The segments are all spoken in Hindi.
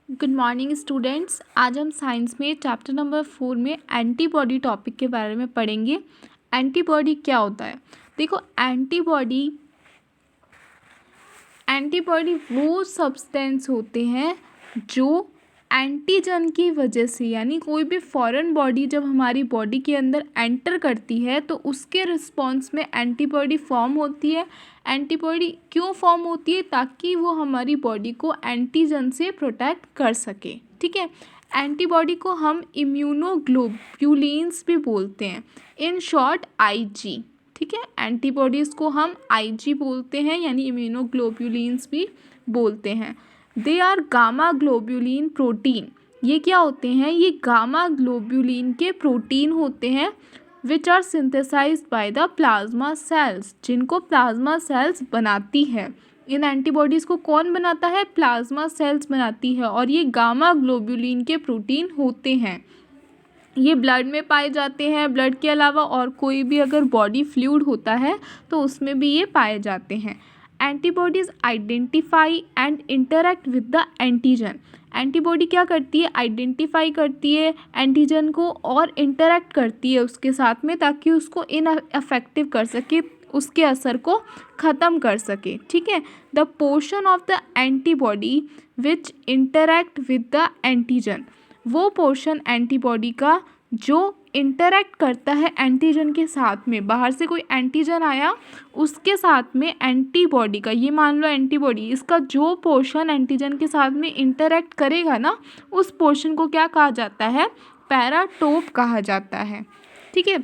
Good morning students. आज हम साइंस में चैप्टर नंबर 4 में एंटीबॉडी टॉपिक के बारे में पढ़ेंगे। एंटीबॉडी क्या होता है? देखो, एंटीबॉडी वो सब्सटेंस होते हैं जो एंटीजन की वजह से, यानी कोई भी फॉरेन बॉडी जब हमारी बॉडी के अंदर एंटर करती है तो उसके रिस्पॉन्स में एंटीबॉडी फॉर्म होती है। एंटीबॉडी क्यों फॉर्म होती है? ताकि वो हमारी बॉडी को एंटीजन से प्रोटेक्ट कर सके। ठीक है। एंटीबॉडी को हम इम्यूनोग्लोब्यूलिन्स भी बोलते हैं, इन शॉर्ट आईजी। ठीक है, एंटीबॉडीज़ को हम आईजी बोलते हैं, यानी इम्यूनोग्लोब्यूलिन्स भी बोलते हैं। They are gamma globulin protein. ये क्या होते हैं? ये गामा ग्लोब्यूलिन के प्रोटीन होते हैं which are synthesised by the plasma cells, जिनको प्लाज्मा सेल्स बनाती है। इन एंटीबॉडीज़ को कौन बनाता है? प्लाज्मा सेल्स बनाती है, और ये गामा ग्लोब्यूलिन के प्रोटीन होते हैं। ये ब्लड में पाए जाते हैं। ब्लड के अलावा और कोई भी अगर बॉडी फ्लूइड होता है तो उसमें भी ये पाए जाते हैं। Antibodies identify and interact with the antigen. Antibody क्या करती है? आइडेंटिफाई करती है एंटीजन को और इंटरैक्ट करती है उसके साथ में, ताकि उसको इनअफेक्टिव कर सके, उसके असर को ख़त्म कर सके। ठीक है। The portion of the antibody which interact with the antigen, वो पोर्शन एंटीबॉडी का जो इंटरैक्ट करता है एंटीजन के साथ में। बाहर से कोई एंटीजन आया, उसके साथ में एंटीबॉडी का, ये मान लो एंटीबॉडी, इसका जो पोर्शन एंटीजन के साथ में इंटरैक्ट करेगा ना, उस पोर्शन को क्या कहा जाता है? पैराटोप कहा जाता है। ठीक है,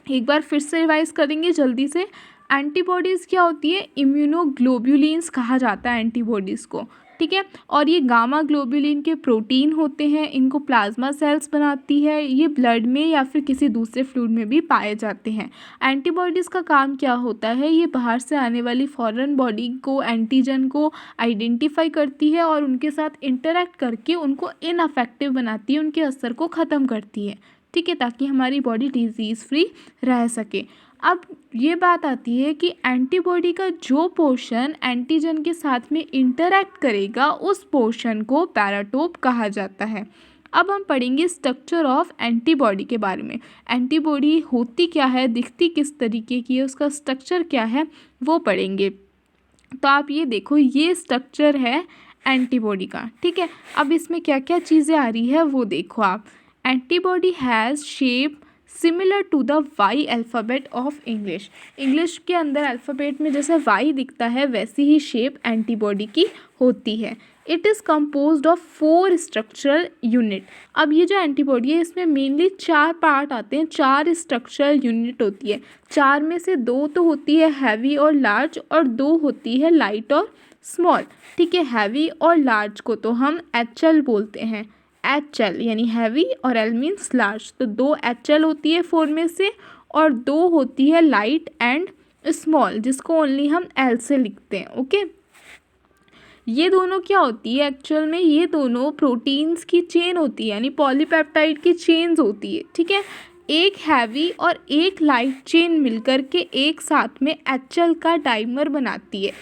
एक बार फिर से रिवाइज करेंगे जल्दी से। एंटीबॉडीज़ क्या होती है? इम्यूनोग्लोब्यूलिन्स कहा जाता है एंटीबॉडीज़ को। ठीक है, और ये गामा ग्लोब्यूलिन के प्रोटीन होते हैं, इनको प्लाज्मा सेल्स बनाती है। ये ब्लड में या फिर किसी दूसरे फ्लूइड में भी पाए जाते हैं। एंटीबॉडीज़ का काम क्या होता है? ये बाहर से आने वाली फॉरेन बॉडी को, एंटीजन को आइडेंटिफाई करती है और उनके साथ इंटरैक्ट करके उनको इनअफेक्टिव बनाती है, उनके असर को ख़त्म करती है। ठीक है, ताकि हमारी बॉडी डिजीज़ फ्री रह सके। अब ये बात आती है कि एंटीबॉडी का जो पोर्शन एंटीजन के साथ में इंटरैक्ट करेगा, उस पोर्शन को पैराटोप कहा जाता है। अब हम पढ़ेंगे स्ट्रक्चर ऑफ एंटीबॉडी के बारे में। एंटीबॉडी होती क्या है, दिखती किस तरीके की है, उसका स्ट्रक्चर क्या है, वो पढ़ेंगे। तो आप ये देखो, ये स्ट्रक्चर है एंटीबॉडी का। ठीक है, अब इसमें क्या क्या चीज़ें आ रही है वो देखो आप। Antibody has shape similar to the Y alphabet of English. English के अंदर अल्फ़ाबेट में जैसे वाई दिखता है, वैसी ही शेप एंटीबॉडी की होती है। It is composed of 4 structural unit. अब ये जो एंटीबॉडी है, इसमें मेनली 4 पार्ट आते हैं, 4 स्ट्रक्चरल यूनिट होती है। 4 में से 2 तो होती है हैवी और लार्ज, और 2 होती है लाइट और स्मॉल। ठीक है, हैवी और लार्ज को तो हम HL बोलते हैं, HL यानी हैवी, और L मीन्स लार्ज। तो 2 HL होती है 4 में से, और 2 होती है लाइट एंड स्मॉल, जिसको ओनली हम L से लिखते हैं। ओके, ये दोनों क्या होती है एक्चुअल में? ये दोनों प्रोटीन्स की चेन होती है, यानी पॉलीपेप्टाइड की चेन्स होती है। ठीक है, एक हैवी और एक लाइट चेन मिलकर के एक साथ में HL का डाइमर बनाती है।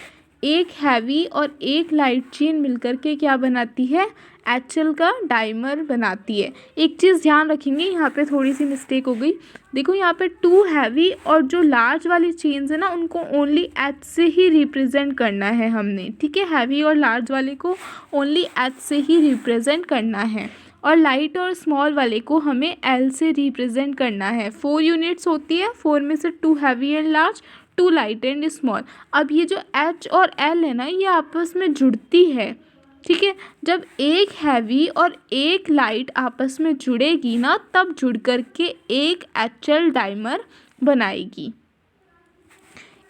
एक हैवी और एक लाइट चेन मिलकर के क्या बनाती है? HL का डाइमर बनाती है। एक चीज़ ध्यान रखेंगे, यहाँ पे थोड़ी सी मिस्टेक हो गई। देखो, यहाँ पे 2 हैवी और जो लार्ज वाली चेन्स है ना, उनको ओनली H से ही रिप्रेजेंट करना है हमने। ठीक है, हैवी और लार्ज वाले को ओनली H से ही रिप्रेजेंट करना है, और लाइट और स्मॉल वाले को हमें L से रिप्रेजेंट करना है। 4 यूनिट्स होती है, 4 में से 2 heavy and large, 2 light and small. अब ये जो H और L है ना, ये आपस में जुड़ती है। ठीक है, जब एक हैवी और एक लाइट आपस में जुड़ेगी ना, तब जुड़ कर के एक HL डाइमर बनाएगी।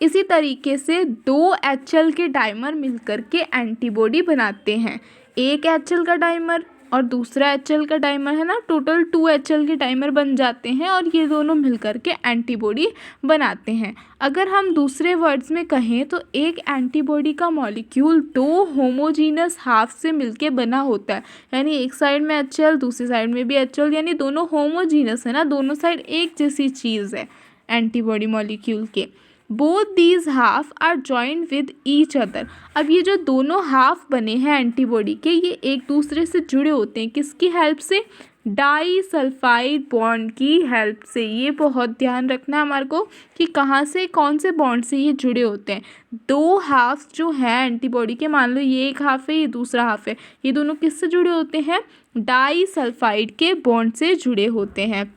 इसी तरीके से 2 HL के डाइमर मिलकर के एंटीबॉडी बनाते हैं। एक HL का डाइमर और दूसरा HL का डाइमर है ना, टोटल 2 HL के डाइमर बन जाते हैं, और ये दोनों मिलकर के एंटीबॉडी बनाते हैं। अगर हम दूसरे वर्ड्स में कहें तो एक एंटीबॉडी का मॉलिक्यूल 2 होमोजीनस हाफ से मिलके बना होता है, यानी एक साइड में HL, दूसरी साइड में भी HL, यानी दोनों होमोजीनस है ना, दोनों साइड एक जैसी चीज़ है एंटीबॉडी मॉलिक्यूल के। Both these half are joined with each other. अब ये जो दोनों हाफ बने हैं एंटीबॉडी के, ये एक दूसरे से जुड़े होते हैं किसकी हेल्प से? डाइसल्फाइड बॉन्ड की हेल्प से। ये बहुत ध्यान रखना है हमारे को कि कहाँ से, कौन से बॉन्ड से ये जुड़े होते हैं। दो हाफ जो है एंटीबॉडी के, मान लो ये एक हाफ है, ये दूसरा हाफ है, ये दोनों किससे जुड़े होते हैं? डाइसल्फाइड के बॉन्ड से जुड़े होते हैं।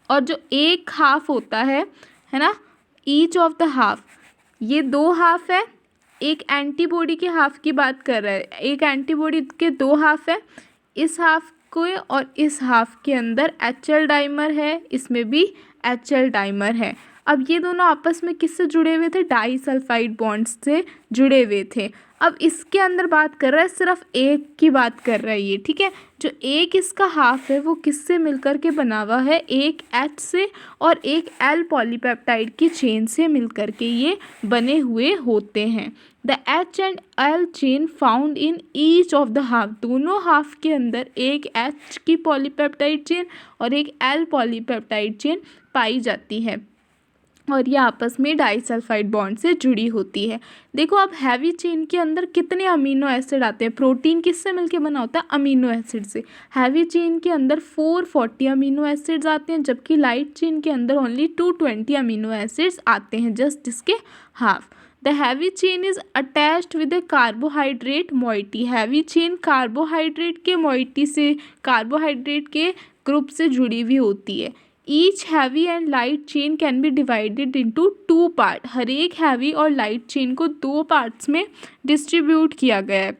और जो एक हाफ होता है ना, ईच ऑफ द हाफ, ये दो हाफ है, एक एंटीबॉडी के हाफ की बात कर रहा है, एक एंटीबॉडी के दो हाफ है, इस हाफ को और इस हाफ के अंदर HL डाइमर है, इसमें भी HL डाइमर है। अब ये दोनों आपस में किससे जुड़े हुए थे? डाइसल्फाइड बॉन्ड्स से जुड़े हुए थे। अब इसके अंदर बात कर रहा है, सिर्फ एक की बात कर रहा है ये, ठीक है। जो एक इसका हाफ है वो किससे मिलकर के बना हुआ है? एक H से और एक L पॉलीपेप्टाइड की चेन से मिलकर के ये बने हुए होते हैं। The H and L chain found in each of the half, दोनों हाफ के अंदर एक H की पॉलीपेप्टाइड चेन और एक L पॉलीपेप्टाइड चेन पाई जाती है और ये आपस में डाइसल्फाइड बॉन्ड से जुड़ी होती है। देखो अब हैवी चेन के अंदर कितने अमीनो एसिड आते हैं? प्रोटीन किससे मिलके बना होता है? अमीनो एसिड से। हैवी चेन के अंदर 440 अमीनो एसिड्स आते हैं, जबकि लाइट चेन के अंदर ओनली 220 अमीनो एसिड्स आते हैं, जस्ट इसके half. The heavy chain is attached with a carbohydrate moiety, heavy chain carbohydrate के मोइटी से, कार्बोहाइड्रेट के ग्रुप से जुड़ी हुई होती है। Each heavy and light chain can be divided into 2 part, हर एक हैवी और लाइट चेन को 2 पार्ट्स में डिस्ट्रीब्यूट किया गया है।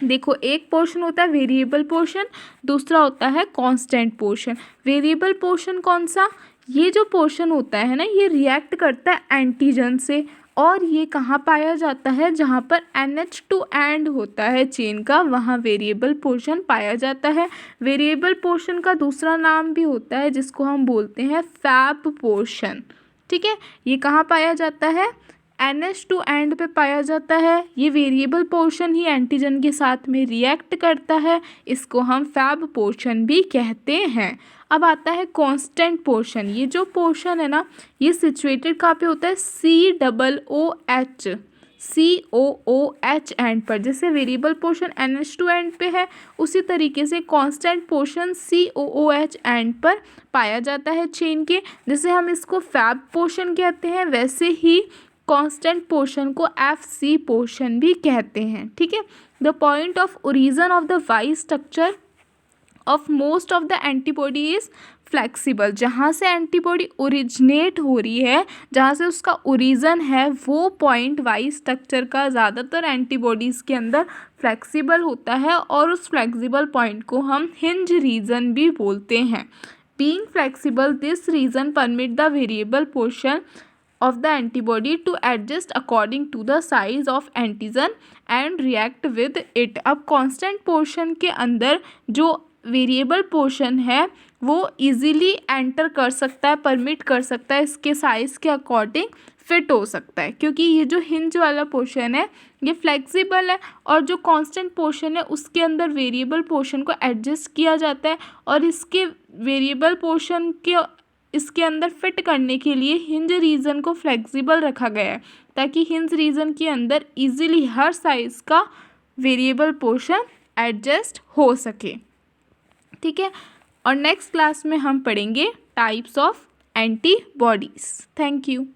देखो एक पोर्शन होता है वेरिएबल पोर्शन, दूसरा होता है कांस्टेंट पोर्शन। वेरिएबल पोर्शन कौन सा? ये जो पोर्शन होता है ना, ये रिएक्ट करता है एंटीजन से, और ये कहाँ पाया जाता है? जहाँ पर NH2 एंड होता है चेन का, वहाँ वेरिएबल पोर्शन पाया जाता है। वेरिएबल पोर्शन का दूसरा नाम भी होता है जिसको हम बोलते हैं फैब पोर्शन, ठीक है। ये कहाँ पाया जाता है? NH2 एंड पे पाया जाता है। ये वेरिएबल पोर्शन ही एंटीजन के साथ में रिएक्ट करता है, इसको हम फैब पोर्शन भी कहते हैं। अब आता है कांस्टेंट पोर्शन। ये जो पोर्शन है ना, ये सिचुएटेड कहाँ पे होता है? COOH एंड पर। जैसे वेरिएबल पोर्शन NH2 एंड पे है, उसी तरीके से कांस्टेंट पोर्शन COOH एंड पर पाया जाता है चेन के। जैसे हम इसको फैब पोर्शन कहते हैं, वैसे ही कांस्टेंट पोर्शन को FC पोर्शन भी कहते हैं, ठीक है। The point of origin of the Y structure of most of the antibody is flexible. जहाँ से एंटीबॉडी ओरिजिनेट हो रही है, जहाँ से उसका ओरिजिन है, वो पॉइंट वाई स्ट्रक्चर का ज़्यादातर एंटीबॉडीज़ के अंदर फ्लेक्सिबल होता है, और उस फ्लेक्सिबल पॉइंट को हम हिंज रीजन भी बोलते हैं। Being flexible, this region permit the variable portion of the antibody to adjust according to the size of antigen and react with it। अब constant portion के अंदर जो वेरिएबल पोर्शन है वो इजीली एंटर कर सकता है, परमिट कर सकता है, इसके साइज़ के अकॉर्डिंग फिट हो सकता है, क्योंकि ये जो हिंज वाला पोर्शन है ये फ्लेक्सिबल है, और जो कांस्टेंट पोर्शन है उसके अंदर वेरिएबल पोर्शन को एडजस्ट किया जाता है, और इसके वेरिएबल पोर्शन के इसके अंदर फिट करने के लिए हिंज रीजन को फ्लेक्सिबल रखा गया है, ताकि हिंज रीजन के अंदर इजीली हर साइज़ का वेरिएबल पोर्शन एडजस्ट हो सके, ठीक है। और नेक्स्ट क्लास में हम पढ़ेंगे types of antibodies. Thank you.